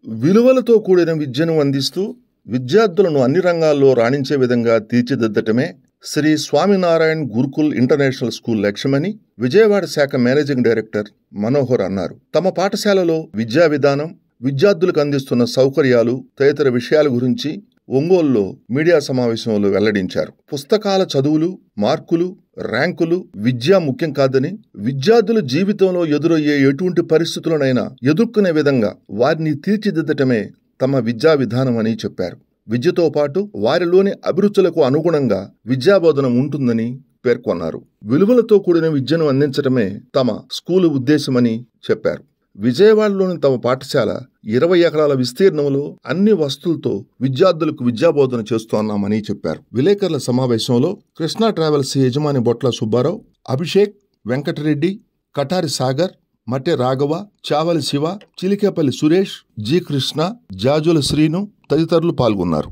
విలువలతో కూడిన విద్యను అందిస్తూ విద్యార్థులను అన్ని రంగాల్లో రాణించే విధంగా తీర్చిదిద్దటమే శ్రీ స్వామినారాయణ్ గురుకుల్ ఇంటర్నేషనల్ స్కూల్ లక్ష్యమని విజయవాడ శాఖ మేనేజింగ్ డైరెక్టర్ మనోహర్ అన్నారు. తమ పాఠశాలలో విద్యా విధానం, విద్యార్థులకు అందిస్తున్న సౌకర్యాలు తదితర విషయాల గురించి ఒంగోలులో మీడియా సమావేశంలో వెల్లడించారు. పుస్తకాల చదువులు, మార్కులు, ర్యాంకులు విద్య ముఖ్యం కాదని, విద్యార్థుల జీవితంలో ఎదురయ్యే ఎటువంటి పరిస్థితులనైనా ఎదుర్కొనే విధంగా వారిని తీర్చిదిద్దటమే తమ విద్యా విధానమని చెప్పారు. విద్యతో పాటు వారిలోని అభిరుచులకు అనుగుణంగా విద్యాబోధన ఉంటుందని పేర్కొన్నారు. విలువలతో కూడిన విద్యను అందించడమే తమ స్కూలు ఉద్దేశమని చెప్పారు. విజయవాడలోని తమ పాఠశాల 20 ఎకరాల విస్తీర్ణంలో అన్ని వస్తువులతో విద్యార్థులకు విద్యాబోధన చేస్తున్నామని చెప్పారు. విలేకరుల సమావేశంలో కృష్ణా ట్రావెల్స్ యజమాని బొట్ల సుబ్బారావు, అభిషేక్, వెంకటరెడ్డి, కటారి సాగర్, మట్టె రాఘవ, చావలి శివ, చిలికేపల్లి సురేష్, జి కృష్ణ, జాజుల శ్రీను తదితరులు పాల్గొన్నారు.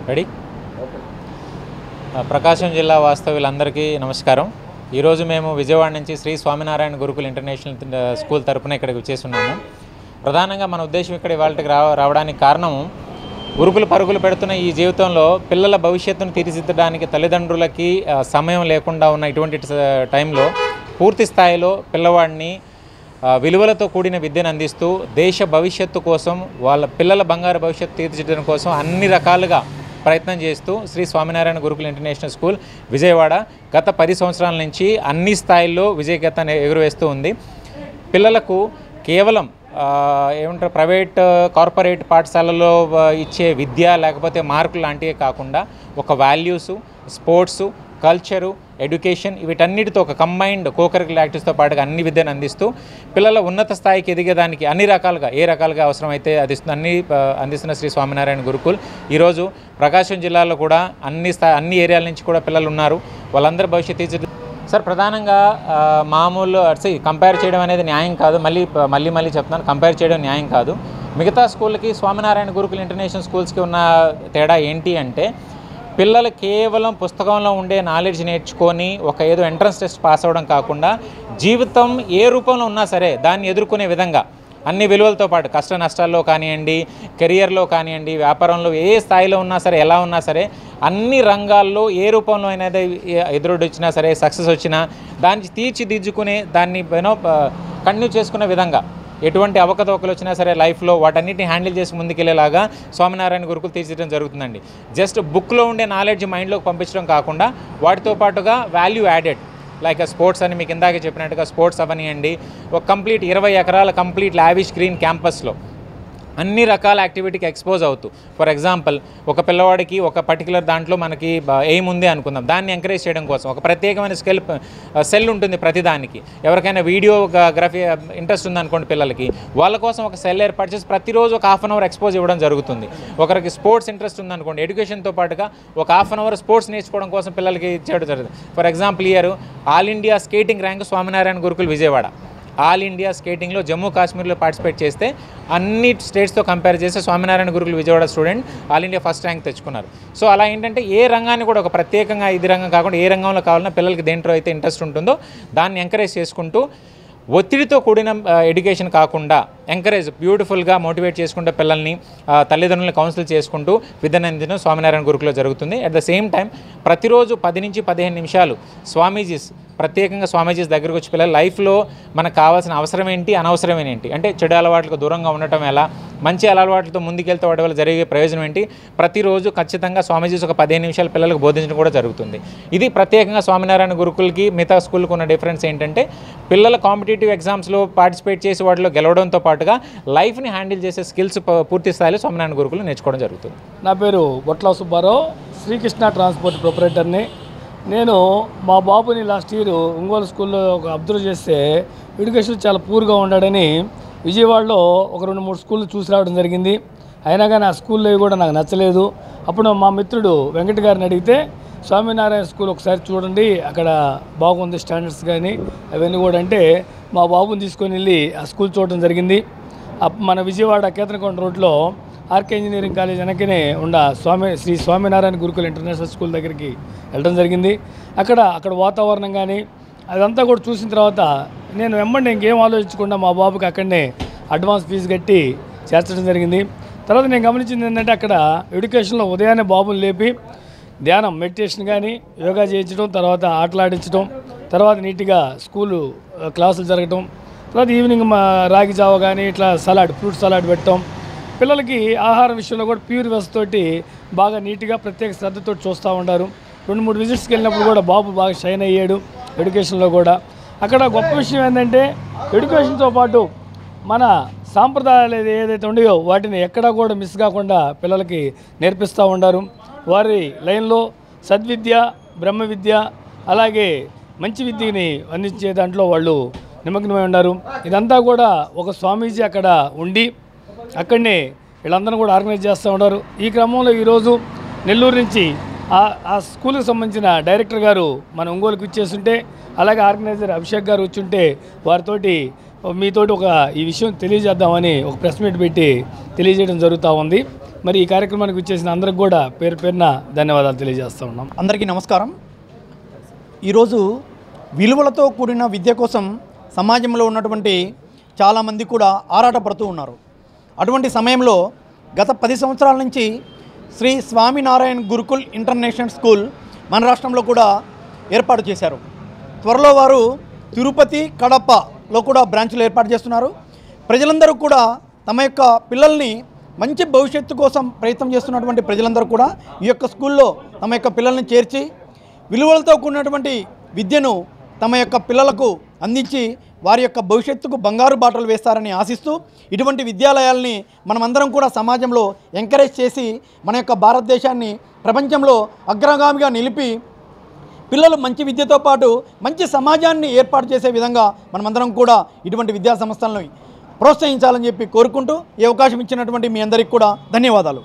రెడీ? ప్రకాశం జిల్లా వాస్తవ్యులందరికీ నమస్కారం. ఈరోజు మేము విజయవాడ నుంచి శ్రీ స్వామినారాయణ గురుకుల్ ఇంటర్నేషనల్ స్కూల్ తరపున ఇక్కడికి వచ్చేస్తున్నాము. ప్రధానంగా మన ఉద్దేశం ఇక్కడ ఇవాళకి రావడానికి కారణము, ఉరుకులు పరుగులు పెడుతున్న ఈ జీవితంలో పిల్లల భవిష్యత్తును తీర్చిదిద్దడానికి తల్లిదండ్రులకి సమయం లేకుండా ఉన్న ఇటువంటి టైంలో పూర్తి స్థాయిలో పిల్లవాడిని విలువలతో కూడిన విద్యను అందిస్తూ దేశ భవిష్యత్తు కోసం, వాళ్ళ పిల్లల బంగారు భవిష్యత్తు తీర్చిదిద్దడం కోసం అన్ని రకాలుగా ప్రయత్నం చేస్తూ శ్రీ స్వామినారాయణ గురుకుల్ ఇంటర్నేషనల్ స్కూల్ విజయవాడ గత 10 సంవత్సరాల నుంచి అన్ని స్థాయిల్లో విజయకేతను ఎగురవేస్తూ ఉంది. పిల్లలకు కేవలం ఏమంటారు ప్రైవేట్ కార్పొరేట్ పాఠశాలలో ఇచ్చే విద్య లేకపోతే మార్కులు లాంటివే కాకుండా ఒక వాల్యూసు, స్పోర్ట్సు, కల్చరు, ఎడ్యుకేషన్ వీటన్నిటితో ఒక కంబైన్డ్ కోకరికులర్ యాక్టివిటీస్తో పాటుగా అన్ని విద్యను అందిస్తూ పిల్లల ఉన్నత స్థాయికి ఎదిగేదానికి అన్ని రకాలుగా ఏ రకాలుగా అవసరమైతే అందిస్తున్న శ్రీ స్వామినారాయణ గురుకుల్ ఈరోజు ప్రకాశం జిల్లాలో కూడా అన్ని ఏరియాల నుంచి కూడా పిల్లలు ఉన్నారు. వాళ్ళందరి భవిష్యత్తు తీర్చిదిద్దు. సార్, ప్రధానంగా మామూలు కంపేర్ చేయడం అనేది న్యాయం కాదు. మళ్ళీ చెప్తున్నాను, కంపేర్ చేయడం న్యాయం కాదు. మిగతా స్కూళ్ళకి స్వామినారాయణ గురుకుల్ ఇంటర్నేషనల్ స్కూల్స్కి ఉన్న తేడా ఏంటి అంటే పిల్లలు కేవలం పుస్తకంలో ఉండే నాలెడ్జ్ నేర్చుకొని ఒక ఏదో ఎంట్రన్స్ టెస్ట్ పాస్ అవ్వడం కాకుండా జీవితం ఏ రూపంలో ఉన్నా సరే దాన్ని ఎదుర్కొనే విధంగా అన్ని విలువలతో పాటు కష్ట నష్టాల్లో కానివ్వండి, కెరియర్లో కానివ్వండి, వ్యాపారంలో ఏ స్థాయిలో ఉన్నా సరే, ఎలా ఉన్నా సరే, అన్ని రంగాల్లో ఏ రూపంలో అయినా ఎదురుడు వచ్చినా సరే, సక్సెస్ వచ్చినా దాన్ని తీర్చిదిద్దుకునే, దాన్ని కంటిన్యూ చేసుకునే విధంగా ఎటువంటి అవకతవకలు వచ్చినా సరే లైఫ్లో వాటన్నిటిని హ్యాండిల్ చేసి ముందుకెళ్ళేలాగా స్వామినారాయణ గురుకులు తీర్చిదిద్దడం జరుగుతుందండి. జస్ట్ బుక్లో ఉండే నాలెడ్జ్ మైండ్లోకి పంపించడం కాకుండా వాటితో పాటుగా వాల్యూ యాడెడ్ లైక్ స్పోర్ట్స్ అని మీకు ఇందాక చెప్పినట్టుగా స్పోర్ట్స్ అవనియండి, ఒక కంప్లీట్ 20 ఎకరాల కంప్లీట్ లావిష్ గ్రీన్ క్యాంపస్లో అన్ని రకాల యాక్టివిటీకి ఎక్స్పోజ్ అవుతూ, ఫర్ ఎగ్జాంపుల్ ఒక పిల్లవాడికి ఒక పర్టికులర్ దాంట్లో మనకి ఎయిమ్ ఉంది అనుకుందాం, దాన్ని ఎంకరేజ్ చేయడం కోసం ఒక ప్రత్యేకమైన సెల్ ఉంటుంది ప్రతిదానికి. ఎవరికైనా వీడియోగ్రఫీ ఇంట్రెస్ట్ ఉందనుకోండి పిల్లలకి, వాళ్ళ కోసం ఒక సెల్ ఏర్పాటు చేసి ప్రతిరోజు ఒక ½ అవర్ ఎక్స్పోజ్ ఇవ్వడం జరుగుతుంది. ఒకరికి స్పోర్ట్స్ ఇంట్రెస్ట్ ఉందనుకోండి, ఎడ్యుకేషన్తో పాటుగా ఒక ½ అవర్ స్పోర్ట్స్ నేర్చుకోవడం కోసం పిల్లలకి చేయడం జరుగుతుంది. For example year all India skating rank Swaminarayan Gurukul Vijayawada, all India స్కేటింగ్లో జమ్మూ కాశ్మీర్లో పార్టిసిపేట్ చేస్తే అన్ని స్టేట్స్తో కంపేర్ చేస్తే Swaminarayan Gurukul Vijayawada student all India first rank తెచ్చుకున్నారు. సో అలా ఏంటంటే ఏ రంగాన్ని కూడా ఒక ప్రత్యేకంగా ఇది రంగం కాకుండా ఏ రంగంలో కావాలన్నా పిల్లలకి దేంట్లో అయితే ఇంట్రెస్ట్ ఉంటుందో దాన్ని ఎంకరేజ్ చేసుకుంటూ, ఒత్తిడితో కూడిన ఎడ్యుకేషన్ కాకుండా ఎంకరేజ్ బ్యూటిఫుల్గా మోటివేట్ చేసుకుంటూ పిల్లల్ని తల్లిదండ్రులను కౌన్సిల్ చేసుకుంటూ విద్యను అందించడం స్వామినారాయణ గురుకులో జరుగుతుంది. అట్ ద సేమ్ టైం ప్రతిరోజు 10 నుంచి 15 నిమిషాలు స్వామీజీస్, ప్రత్యేకంగా స్వామీజీస్ దగ్గరకు వచ్చి పిల్లల లైఫ్లో మనకు కావాల్సిన అవసరం ఏంటి, అనవసరమైన ఏంటి, అంటే చెడు అలవాట్లకు దూరంగా ఉండటం ఎలా, మంచి అలవాట్లతో ముందుకెళ్తే వాటి వల్ల జరిగే ప్రయోజనం ఏంటి, ప్రతిరోజు ఖచ్చితంగా స్వామీజీస్ ఒక 15 నిమిషాలు పిల్లలకు బోధించడం కూడా జరుగుతుంది. ఇది ప్రత్యేకంగా స్వామినారాయణ గురుకులకి మిగతా స్కూల్కి ఉన్న డిఫరెన్స్ ఏంటంటే పిల్లల కాంపిటేటివ్ ఎగ్జామ్స్లో పార్టిసిపేట్ చేసి వాటిలో గెలవడంతో పాటుగా లైఫ్ని హ్యాండిల్ చేసే స్కిల్స్ పూర్తి స్థాయిలో స్వామినారాయణ గురుకులు నేర్చుకోవడం జరుగుతుంది. నా పేరు బొట్ల సుబ్బారావు, శ్రీకృష్ణ ట్రాన్స్పోర్ట్ ప్రొపరేటర్ని. నేను మా బాబుని లాస్ట్ ఇయర్ ఒంగోలు స్కూల్లో ఒక అబ్జర్వ్ చేస్తే ఎడ్యుకేషన్ చాలా పూర్గా ఉన్నాడని విజయవాడలో ఒక 2-3 స్కూళ్ళు చూసి రావడం జరిగింది. అయినా కానీ ఆ స్కూల్లో కూడా నాకు నచ్చలేదు. అప్పుడు మా మిత్రుడు వెంకట గారిని అడిగితే స్వామినారాయణ స్కూల్ ఒకసారి చూడండి, అక్కడ బాగుంది స్టాండర్డ్స్ కానీ అవన్నీ కూడా అంటే మా బాబుని తీసుకొని వెళ్ళి ఆ స్కూల్ చూడడం జరిగింది. మన విజయవాడ కేతనకొండ రోడ్లో ఆర్కే ఇంజనీరింగ్ కాలేజ్ వెనకనే ఉన్న శ్రీ స్వామినారాయణ గురుకుల్ ఇంటర్నేషనల్ స్కూల్ దగ్గరికి వెళ్ళడం జరిగింది. అక్కడ వాతావరణం కానీ అదంతా కూడా చూసిన తర్వాత నేను వెంబడి ఇంకేం ఆలోచించకుండా మా బాబుకి అక్కడనే అడ్వాన్స్ ఫీజు కట్టి చేర్చడం జరిగింది. తర్వాత నేను గమనించింది ఏంటంటే అక్కడ ఎడ్యుకేషన్లో ఉదయాన్నే బాబుని లేపి ధ్యానం, మెడిటేషన్ కానీ యోగా చేయించడం, తర్వాత ఆటలాడించడం, తర్వాత నీట్గా స్కూలు క్లాసులు జరగటం, తర్వాత ఈవినింగ్ రాగి జావ కానీ ఇట్లా ఫ్రూట్ సలాడ్ పెట్టడం, పిల్లలకి ఆహారం విషయంలో కూడా ప్యూర్ వ్యవస్థతోటి బాగా నీట్గా ప్రత్యేక శ్రద్ధతో చూస్తూ ఉంటారు. 2-3 విజిట్స్కి వెళ్ళినప్పుడు కూడా బాబు బాగా షైన్ అయ్యాడు ఎడ్యుకేషన్లో కూడా. అక్కడ గొప్ప విషయం ఏంటంటే ఎడ్యుకేషన్తో పాటు మన సాంప్రదాయాలు ఏదైతే ఉన్నాయో వాటిని ఎక్కడా కూడా మిస్ కాకుండా పిల్లలకి నేర్పిస్తూ ఉంటారు. వారి లైన్లో సద్విద్య, బ్రహ్మ విద్య, అలాగే మంచి విద్యని అందించే దాంట్లో వాళ్ళు నిమగ్నమై ఉన్నారు. ఇదంతా కూడా ఒక స్వామీజీ అక్కడ ఉండి అక్కడనే వీళ్ళందరూ కూడా ఆర్గనైజ్ చేస్తూ ఉన్నారు. ఈ క్రమంలో ఈరోజు నెల్లూరు నుంచి ఆ స్కూల్కి సంబంధించిన డైరెక్టర్ గారు మన ఒంగోలుకి ఇచ్చేస్తుంటే, అలాగే ఆర్గనైజర్ అభిషేక్ గారు వచ్చుంటే మీతోటి ఈ విషయం తెలియజేద్దామని ఒక ప్రెస్ మీట్ పెట్టి తెలియజేయడం జరుగుతూ ఉంది. మరి ఈ కార్యక్రమానికి వచ్చేసిన అందరికి కూడా పేరు పేరున ధన్యవాదాలు తెలియజేస్తూ ఉన్నాం. అందరికీ నమస్కారం. ఈరోజు విలువలతో కూడిన విద్య కోసం సమాజంలో ఉన్నటువంటి చాలామంది కూడా ఆరాటపడుతూ ఉన్నారు. అటువంటి సమయంలో గత 10 సంవత్సరాల నుంచి శ్రీ స్వామినారాయణ గురుకుల్ ఇంటర్నేషనల్ స్కూల్ మన రాష్ట్రంలో కూడా ఏర్పాటు చేశారు. త్వరలో వారు తిరుపతి, కడపలో కూడా బ్రాంచ్లు ఏర్పాటు చేస్తున్నారు. ప్రజలందరూ కూడా తమ యొక్క పిల్లల్ని మంచి భవిష్యత్తు కోసం ప్రయత్నం చేస్తున్నటువంటి ప్రజలందరూ కూడా ఈ యొక్క స్కూల్లో తమ యొక్క పిల్లల్ని చేర్చి విలువలతో కూడినటువంటి విద్యను తమ యొక్క పిల్లలకు అందించి వారి యొక్క భవిష్యత్తుకు బంగారు బాటలు వేస్తారని ఆశిస్తూ ఇటువంటి విద్యాలయాల్ని మనమందరం కూడా సమాజంలో ఎంకరేజ్ చేసి మన యొక్క భారతదేశాన్ని ప్రపంచంలో అగ్రగామిగా నిలిపి పిల్లలు మంచి విద్యతో పాటు మంచి సమాజాన్ని ఏర్పాటు చేసే విధంగా మనమందరం కూడా ఇటువంటి విద్యా సంస్థలను ప్రోత్సహించాలని చెప్పి కోరుకుంటూ ఈ అవకాశం ఇచ్చినటువంటి మీ అందరికీ కూడా ధన్యవాదాలు.